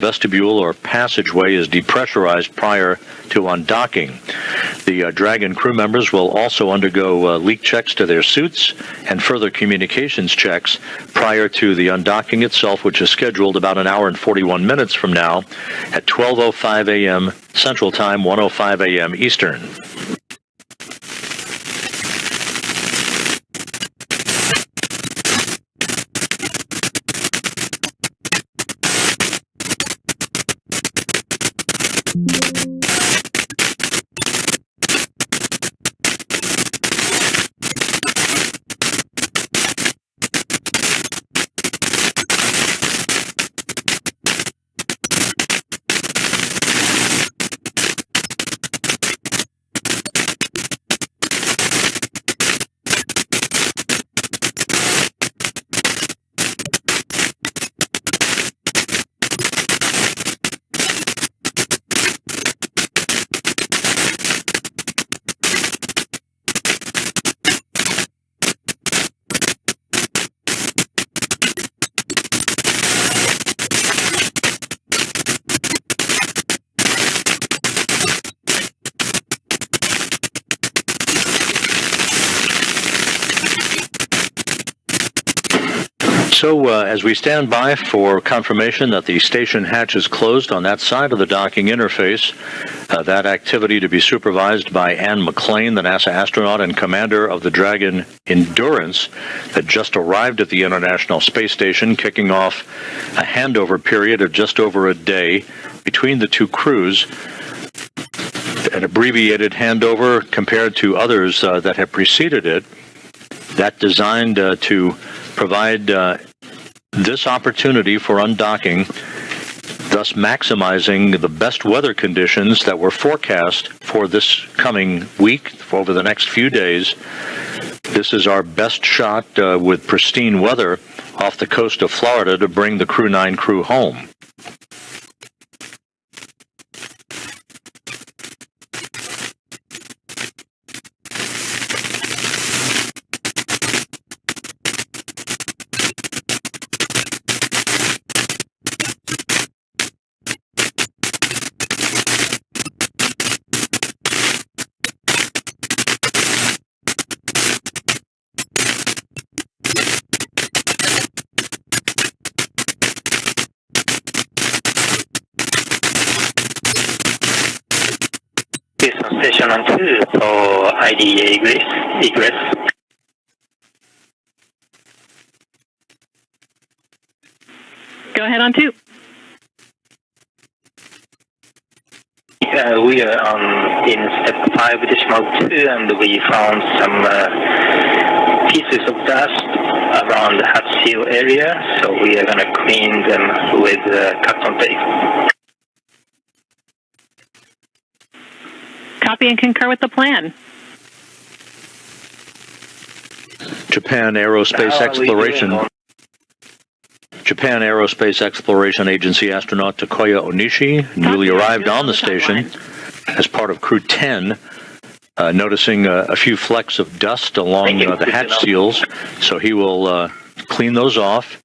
vestibule or passageway is depressurized prior to undocking. The Dragon crew members will also undergo leak checks to their suits and further communications checks prior to the undocking itself, which is scheduled about an hour and 41 minutes from now at 12:05 a.m. Central Time, 1:05 a.m. Eastern. So as we stand by for confirmation that the station hatch is closed on that side of the docking interface, that activity to be supervised by Ann McClain, the NASA astronaut and commander of the Dragon Endurance that just arrived at the International Space Station, kicking off a handover period of just over a day between the two crews, an abbreviated handover compared to others that have preceded it, that designed to provide this opportunity for undocking, thus maximizing the best weather conditions that were forecast for this coming week, for over the next few days. This is our best shot with pristine weather off the coast of Florida to bring the Crew 9 crew home. Station on 2 for IDA egress. Go ahead on 2. We are in step 5.2 and we found some pieces of dust around the hatch seal area, so we are going to clean them with cotton tape. Copy and concur with the plan. Japan Aerospace Exploration Agency astronaut Takuya Onishi newly arrived on the station as part of Crew 10, noticing a few flecks of dust along the hatch seals, so he will clean those off.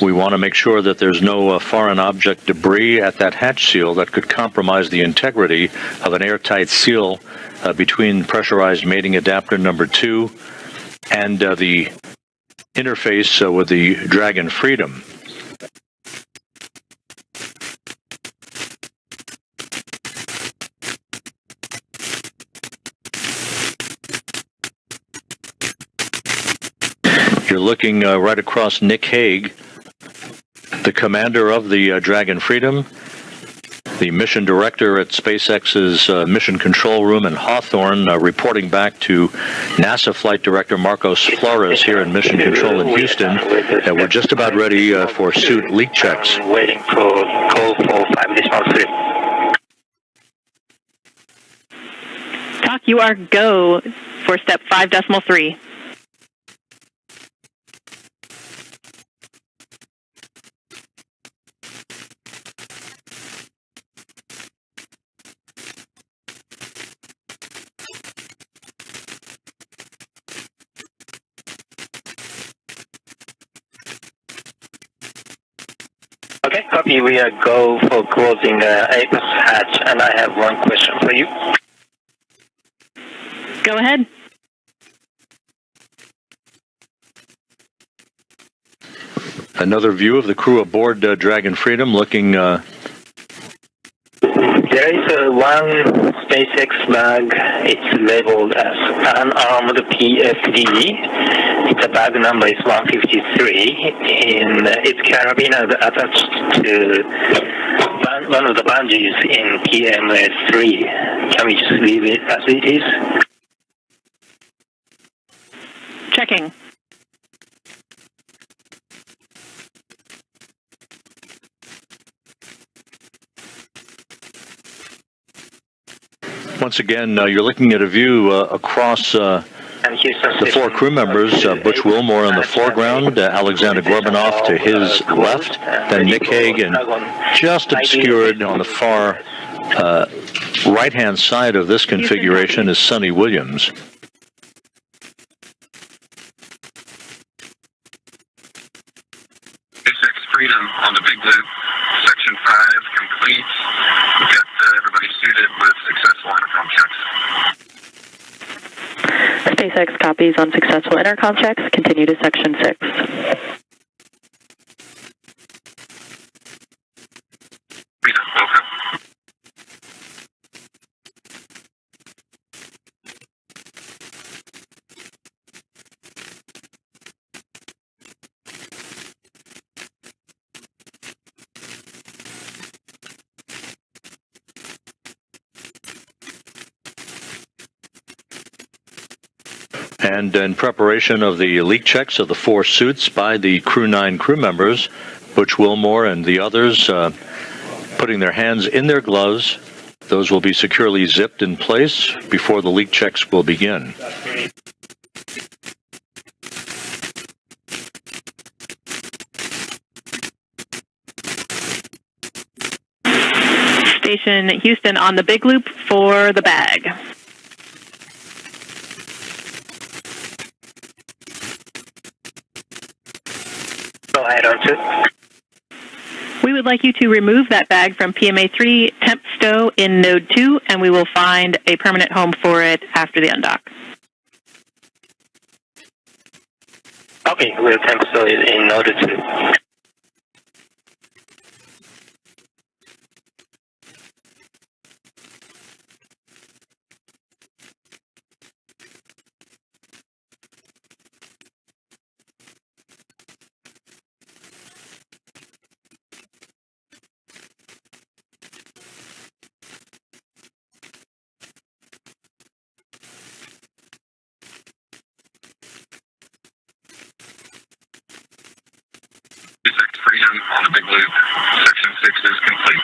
We want to make sure that there's no foreign object debris at that hatch seal that could compromise the integrity of an airtight seal between pressurized mating adapter number 2 and the interface with the Dragon Freedom. You're looking right across Nick Hague, the commander of the Dragon Freedom, the mission director at SpaceX's Mission Control Room in Hawthorne, reporting back to NASA Flight Director Marcos Flores here in Mission Control in Houston, that we're just about ready for suit leak checks. Waiting for call for 5.3. Talk, you are go for step 5.3. Okay, copy. We are go for closing apex hatch, and I have one question for you. Go ahead. Another view of the crew aboard Dragon Freedom looking... There is one SpaceX bag. It's labeled as unarmed PFD. The bag number is 153, and its carabiner is attached to one of the bungees in PMS3. Can we just leave it as it is? Checking. Once again, you're looking at a view across the four crew members, Butch Wilmore in the foreground, Alexander Gorbunov to his left, then Nick Hague, and just obscured on the far right-hand side of this configuration is Sonny Williams. SpaceX Freedom on the Big Loop, Section 5 complete. We've got everybody suited with successful intercom checks. SpaceX copies on successful intercom checks. Continue to Section 6. Freedom, welcome. And in preparation of the leak checks of the four suits by the Crew 9 crew members, Butch Wilmore and the others putting their hands in their gloves. Those will be securely zipped in place before the leak checks will begin. Station Houston on the Big Loop for the bag. Go ahead, on We would like you to remove that bag from PMA3 temp stow in node 2, and we will find a permanent home for it after the undock. Okay, we'll temp stow it in node 2. SpaceX Freedom on the Big Loop, Section 6 is complete.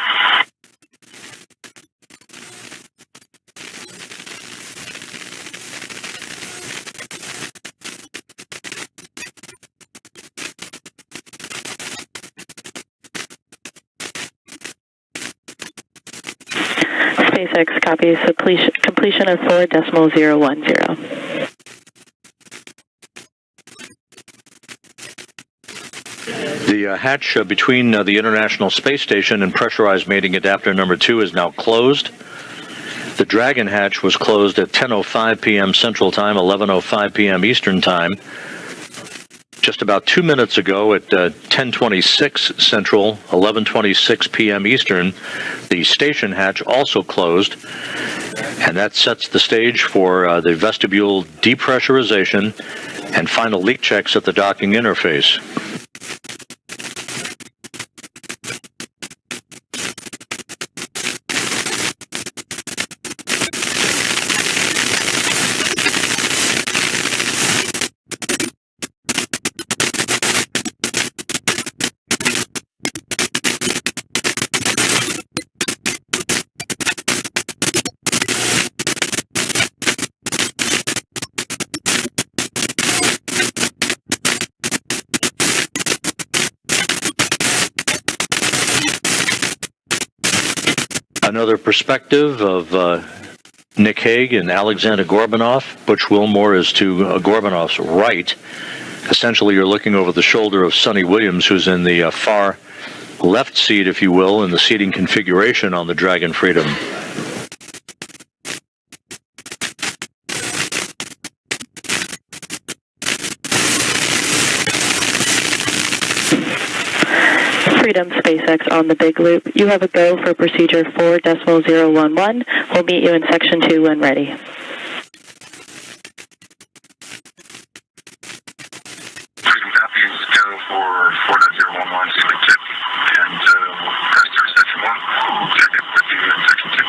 SpaceX copies completion of 4.010. The hatch between the International Space Station and pressurized mating adapter number 2 is now closed. The Dragon hatch was closed at 10:05 p.m. Central Time, 11:05 p.m. Eastern Time. Just about 2 minutes ago at 10:26 Central, 11:26 p.m. Eastern, the station hatch also closed, and that sets the stage for the vestibule depressurization and final leak checks at the docking interface. Another perspective of Nick Hague and Alexander Gorbunov. Butch Wilmore is to Gorbunov's right. Essentially, you're looking over the shoulder of Sonny Williams, who's in the far left seat, if you will, in the seating configuration on the Dragon Freedom. Freedom SpaceX on the big loop. You have a go for procedure 4.011. We'll meet you in section 2 when ready. Freedom copies go for 4.011 sealing tip, and we'll press through section 1. We'll check it with you in section 2.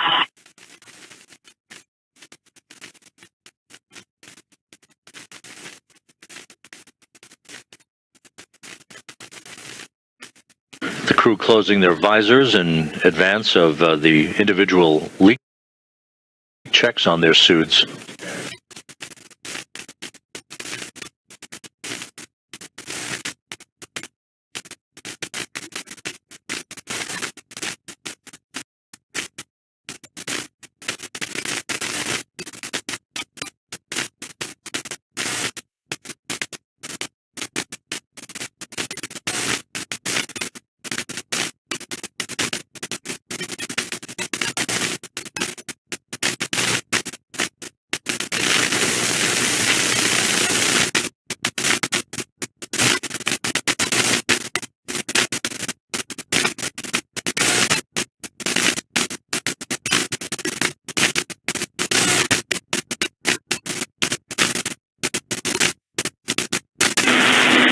The crew closing their visors in advance of the individual leak checks on their suits.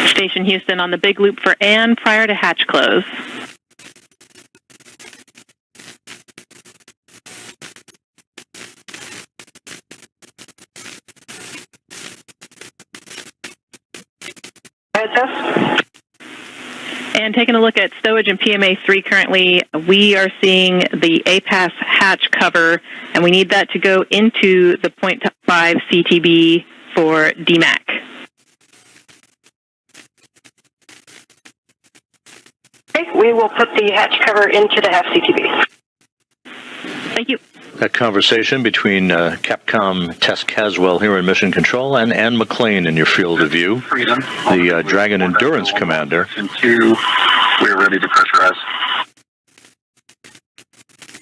Station Houston on the big loop for Ann prior to hatch close. And taking a look at stowage and PMA3 currently, we are seeing the APAS hatch cover, and we need that to go into the 0.5 CTB for DMAC. We will put the hatch cover into the half CTB. Thank you. That conversation between Capcom Tess Caswell here in Mission Control and Ann McLean in your field of view, Freedom. the Dragon Endurance Commander. Section 2, we're ready to pressurize.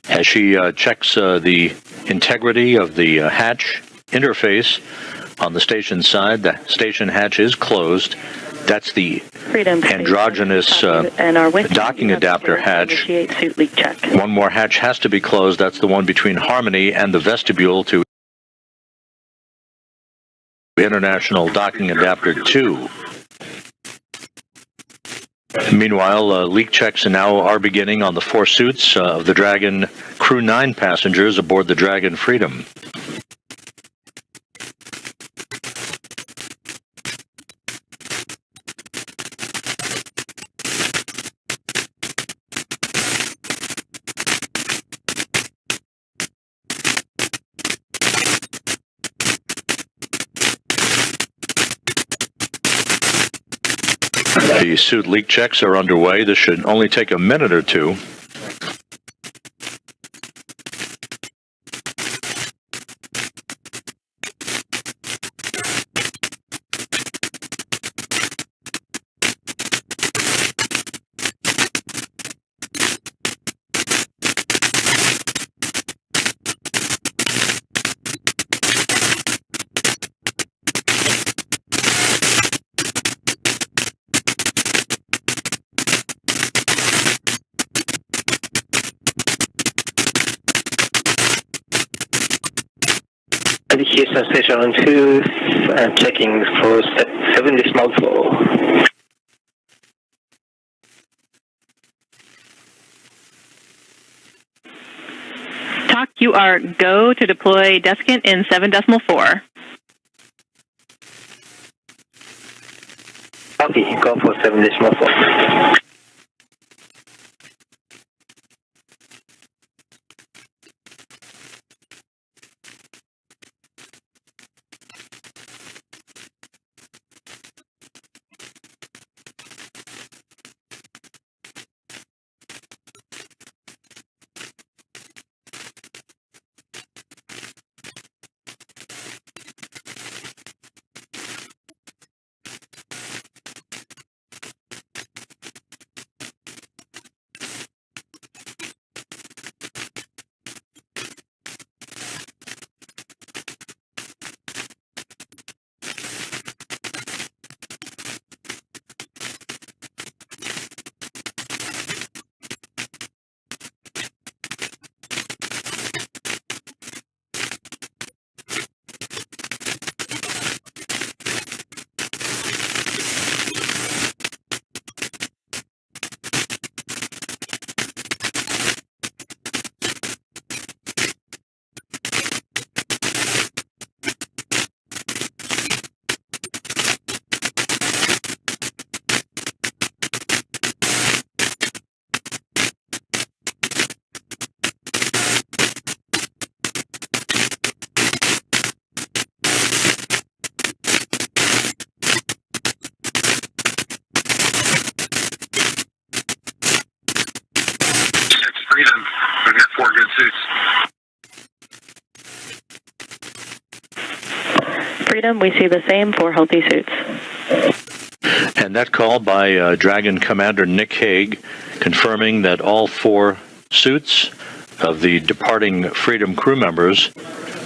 As she checks the integrity of the hatch interface on the station side, the station hatch is closed. That's the Freedom androgynous docking adapter hatch. Suit leak check. One more hatch has to be closed. That's the one between Harmony and the vestibule to International Docking Adapter 2. Meanwhile, leak checks now are beginning on the 4 suits of the Dragon Crew 9 passengers aboard the Dragon Freedom. The suit leak checks are underway. This should only take a minute or two. Houston Station on 2, checking for 7 decimal 4. TOC, you are go to deploy desiccant in 7 decimal 4. Copy, go for 7 decimal 4. Freedom, we've got 4 good suits. Freedom, we see the same, 4 healthy suits. And that call by Dragon Commander Nick Hague, confirming that all 4 suits of the departing Freedom crew members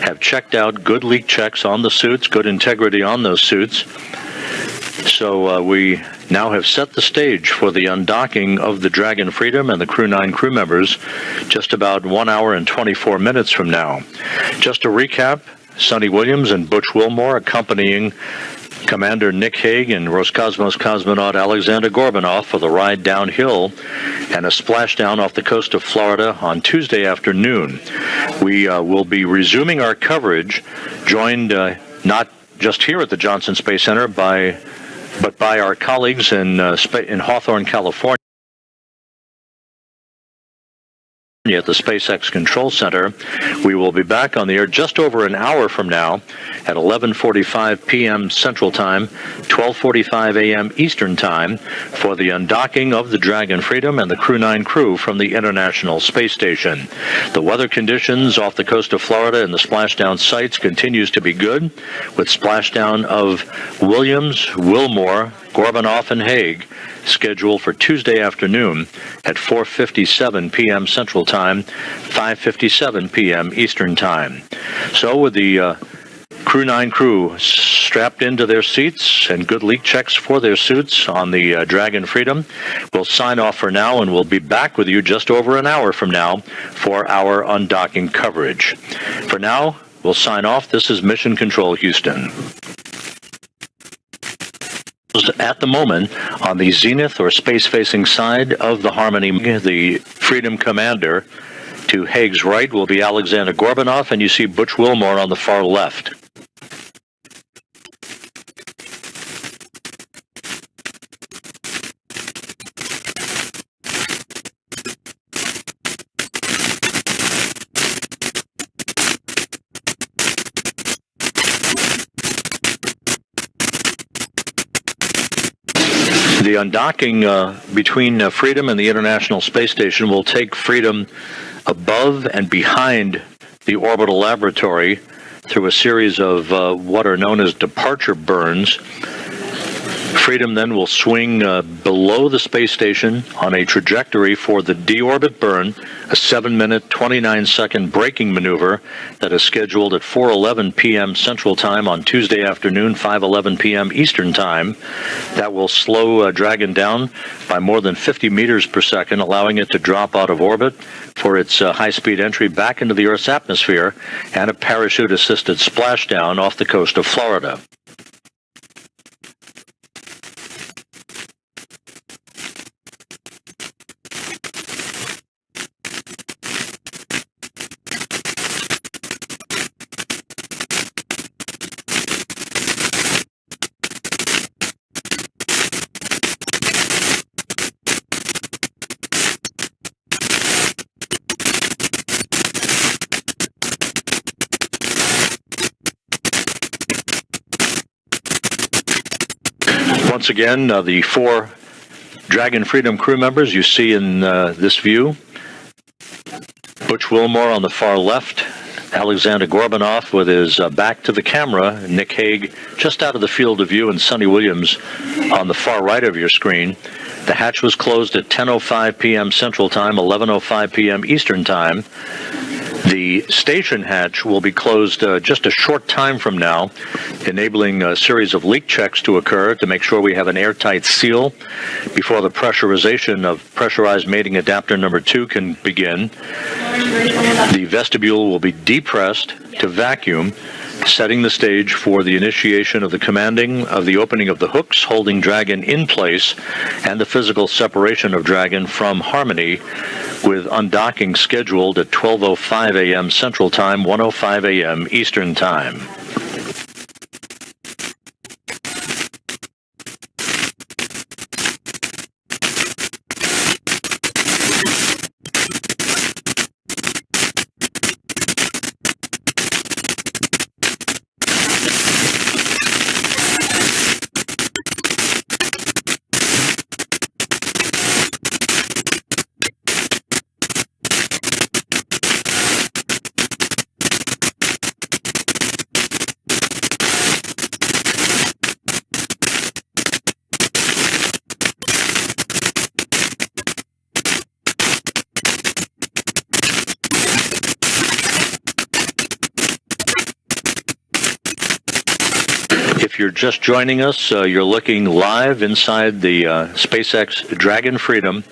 have checked out, good leak checks on the suits, good integrity on those suits. So we now have set the stage for the undocking of the Dragon Freedom and the Crew 9 crew members just about 1 hour and 24 minutes from now. Just to recap, Sonny Williams and Butch Wilmore accompanying Commander Nick Hague and Roscosmos cosmonaut Alexander Gorbunov for the ride downhill and a splashdown off the coast of Florida on Tuesday afternoon. We will be resuming our coverage, joined not just here at the Johnson Space Center, but by our colleagues in Hawthorne, California, at the SpaceX Control Center. We will be back on the air just over an hour from now at 11:45 p.m. Central Time, 12:45 a.m. Eastern Time for the undocking of the Dragon Freedom and the Crew 9 crew from the International Space Station. The weather conditions off the coast of Florida and the splashdown sites continues to be good, with splashdown of Williams, Wilmore, Gorbunov, and Hague scheduled for Tuesday afternoon at 4:57 p.m. Central Time, 5:57 p.m. Eastern Time. So with the Crew 9 crew strapped into their seats and good leak checks for their suits on the Dragon Freedom, we'll sign off for now, and we'll be back with you just over an hour from now for our undocking coverage. For now, we'll sign off. This is Mission Control Houston. At the moment, on the zenith or space-facing side of the Harmony, the Freedom Commander, to Hague's right will be Alexander Gorbunov, and you see Butch Wilmore on the far left. The undocking between Freedom and the International Space Station will take Freedom above and behind the orbital laboratory through a series of what are known as departure burns. Freedom then will swing below the space station on a trajectory for the deorbit burn, a 7-minute, 29-second braking maneuver that is scheduled at 4:11 p.m. Central Time on Tuesday afternoon, 5:11 p.m. Eastern Time. That will slow Dragon down by more than 50 meters per second, allowing it to drop out of orbit for its high-speed entry back into the Earth's atmosphere and a parachute-assisted splashdown off the coast of Florida. Once again, the 4 Dragon Freedom crew members you see in this view. Butch Wilmore on the far left, Alexander Gorbunov with his back to the camera, Nick Hague just out of the field of view, and Sonny Williams on the far right of your screen. The hatch was closed at 10:05 p.m. Central Time, 11:05 p.m. Eastern Time. The station hatch will be closed just a short time from now, enabling a series of leak checks to occur to make sure we have an airtight seal before the pressurization of pressurized mating adapter number 2 can begin. The vestibule will be depressed to vacuum, setting the stage for the initiation of the commanding of the opening of the hooks holding Dragon in place and the physical separation of Dragon from Harmony, with undocking scheduled at 12:05 a.m. Central Time, 1:05 a.m. Eastern Time. you're just joining us, you're looking live inside the SpaceX Dragon Freedom.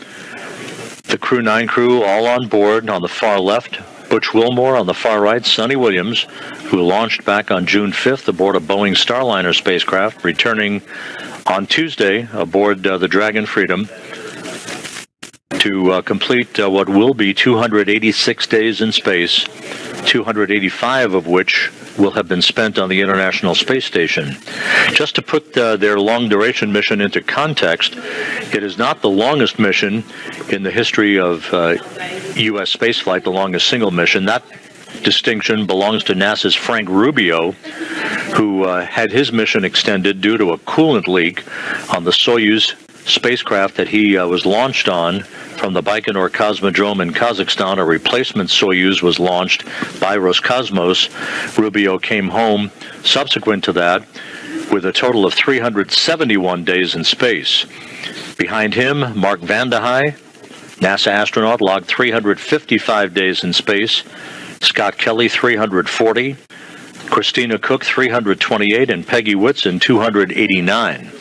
The Crew 9 crew all on board. On the far left, Butch Wilmore. On the far right, Sonny Williams, who launched back on June 5th aboard a Boeing Starliner spacecraft, returning on Tuesday aboard the Dragon Freedom to complete what will be 286 days in space, 285 of which will have been spent on the International Space Station. Just to put their long-duration mission into context, it is not the longest mission in the history of U.S. spaceflight, the longest single mission. That distinction belongs to NASA's Frank Rubio, who had his mission extended due to a coolant leak on the Soyuz spacecraft that he was launched on from the Baikonur Cosmodrome in Kazakhstan. A replacement Soyuz was launched by Roscosmos. Rubio came home subsequent to that with a total of 371 days in space. Behind him, Mark Vande Hei, NASA astronaut, logged 355 days in space. Scott Kelly, 340. Christina Cook, 328. And Peggy Whitson, 289.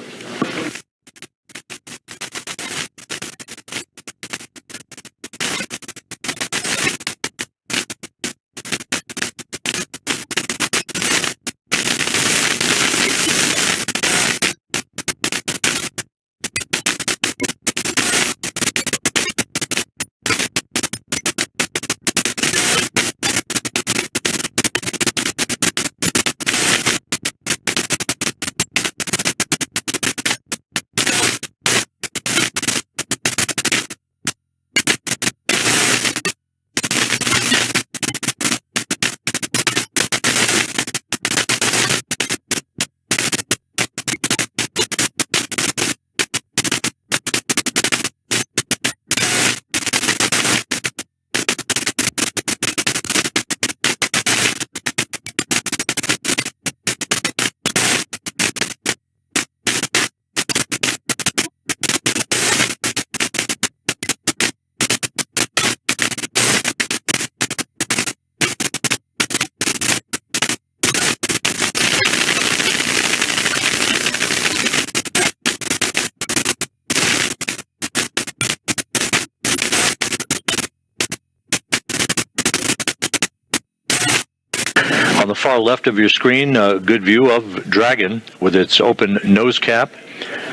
On the far left of your screen, a good view of Dragon with its open nose cap.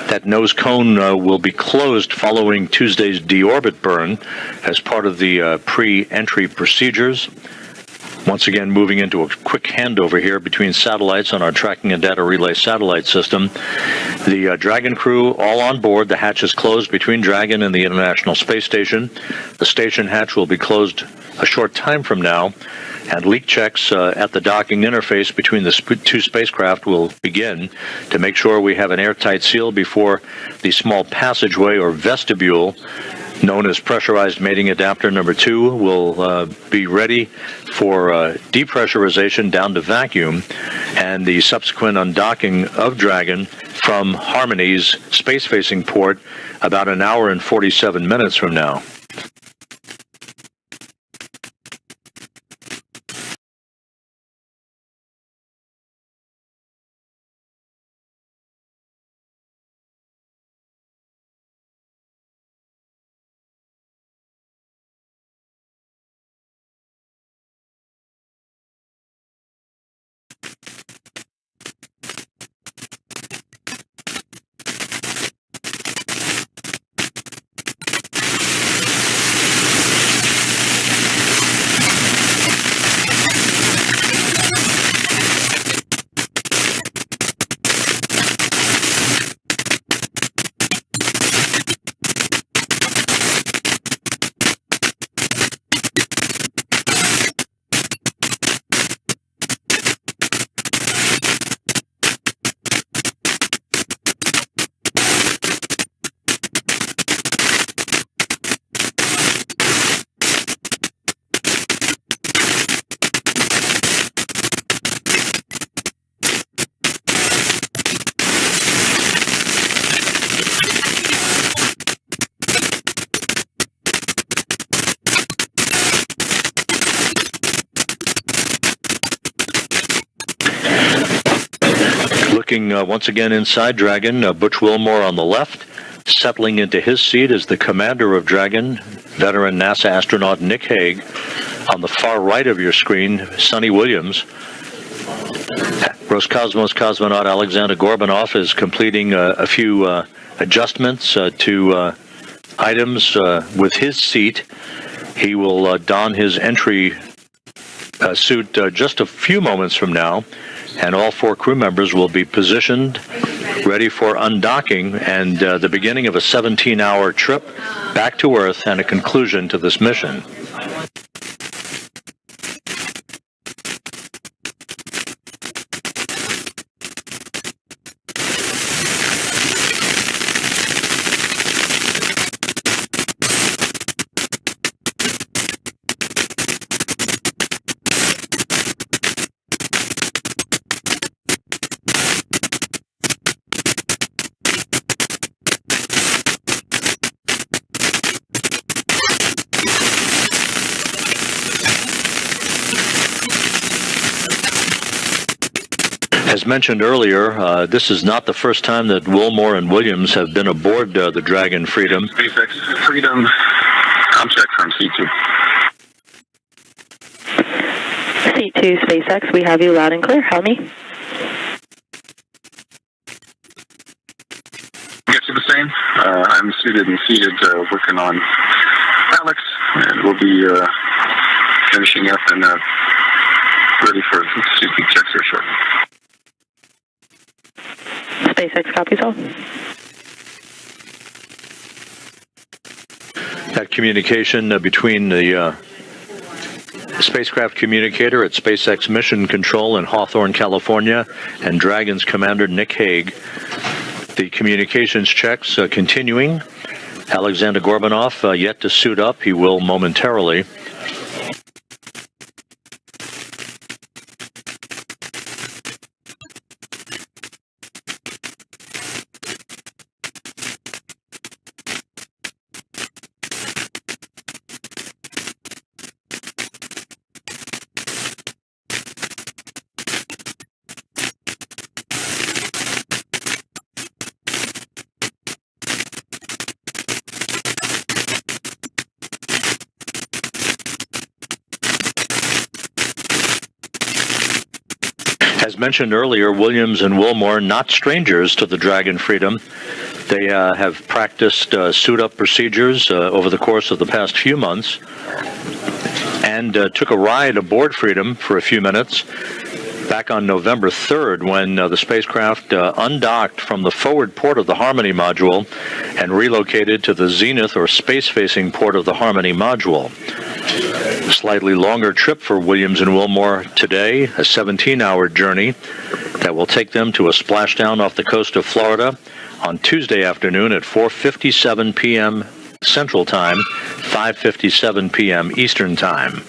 That nose cone will be closed following Tuesday's deorbit burn as part of the pre-entry procedures. Once again, moving into a quick handover here between satellites on our tracking and data relay satellite system. The Dragon crew all on board. The hatch is closed between Dragon and the International Space Station. The station hatch will be closed a short time from now, and leak checks at the docking interface between the two spacecraft will begin to make sure we have an airtight seal before the small passageway or vestibule known as pressurized mating adapter number 2 will be ready for depressurization down to vacuum and the subsequent undocking of Dragon from Harmony's space-facing port about an hour and 47 minutes from now. Looking once again inside Dragon, Butch Wilmore on the left. Settling into his seat is the commander of Dragon, veteran NASA astronaut Nick Hague. On the far right of your screen, Sonny Williams. Roscosmos cosmonaut Alexander Gorbanov is completing a few adjustments to items with his seat. He will don his entry suit just a few moments from now, and all 4 crew members will be positioned, ready for undocking and the beginning of a 17-hour trip back to Earth and a conclusion to this mission. As mentioned earlier, this is not the first time that Wilmore and Williams have been aboard the Dragon Freedom. SpaceX Freedom, contact from C2. C2 SpaceX, we have you loud and clear. Help me. Get to the same. I'm suited and seated, working on Alex, and we'll be finishing up and ready for CP checks here shortly. SpaceX copies all. That communication between the spacecraft communicator at SpaceX Mission Control in Hawthorne, California, and Dragon's commander Nick Hague. The communications checks continuing. Alexander Gorbanov yet to suit up. He will momentarily. As mentioned earlier, Williams and Wilmore, not strangers to the Dragon Freedom. They have practiced suit-up procedures over the course of the past few months and took a ride aboard Freedom for a few minutes back on November 3rd when the spacecraft undocked from the forward port of the Harmony module and relocated to the zenith or space-facing port of the Harmony module. A slightly longer trip for Williams and Wilmore today, a 17-hour journey that will take them to a splashdown off the coast of Florida on Tuesday afternoon at 4:57 p.m. Central Time, 5:57 p.m. Eastern Time.